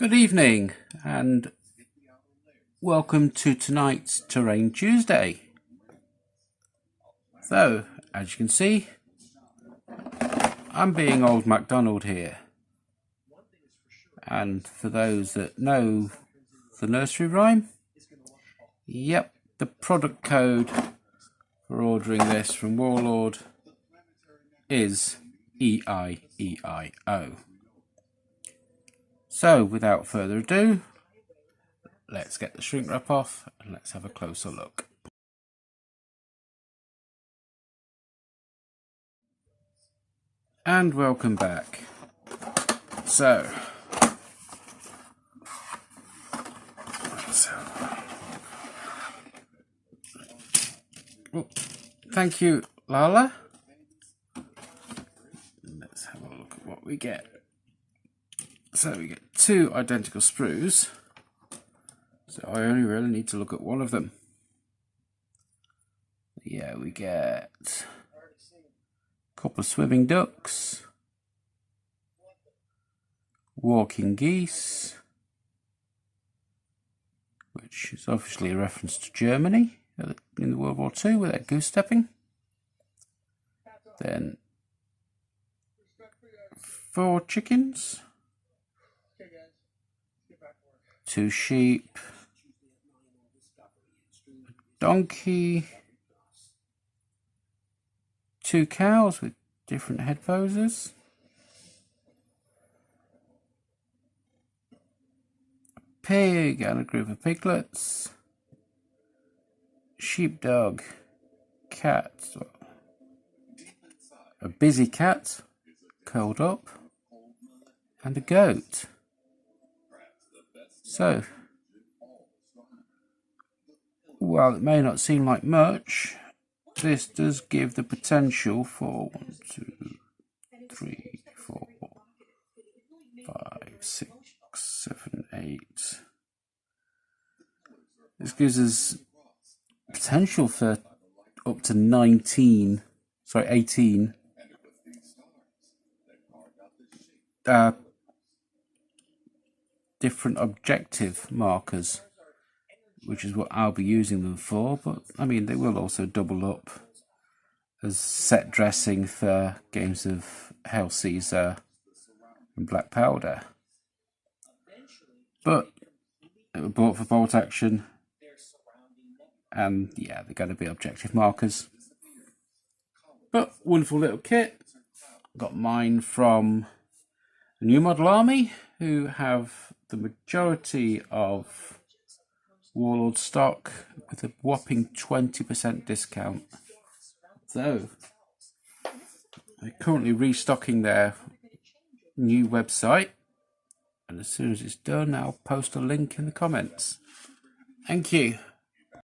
Good evening and welcome to tonight's Terrain Tuesday. So, as you can see, I'm being Old MacDonald here. And for those that know the nursery rhyme, yep, the product code for ordering this from Warlord is EIEIO. So, without further ado, let's get the shrink wrap off and let's have a closer look. And welcome back. So, thank you, Lala. Let's have a look at what we get. So we get two identical sprues. So I only really need to look at one of them. Yeah, we get a couple of swimming ducks, walking geese, which is obviously a reference to Germany in World War II with that goose stepping. Then 4 chickens, 2 sheep, a donkey, 2 cows with different head poses, a pig and a group of piglets, sheepdog, cat, a busy cat curled up, and a goat. So, while it may not seem like much, this does give the potential for 1, 2, 3, 4, 5, 6, 7, 8. This gives us potential for up to 18 different objective markers, which is what I'll be using them for, but I mean they will also double up as set dressing for games of Hail Caesar and Black Powder. But they were bought for bolt action, and yeah, they're going to be objective markers. But wonderful little kit. Got mine from a New Model Army, who have the majority of Warlord stock with a whopping 20% discount. So, they're currently restocking their new website, and as soon as it's done, I'll post a link in the comments. Thank you.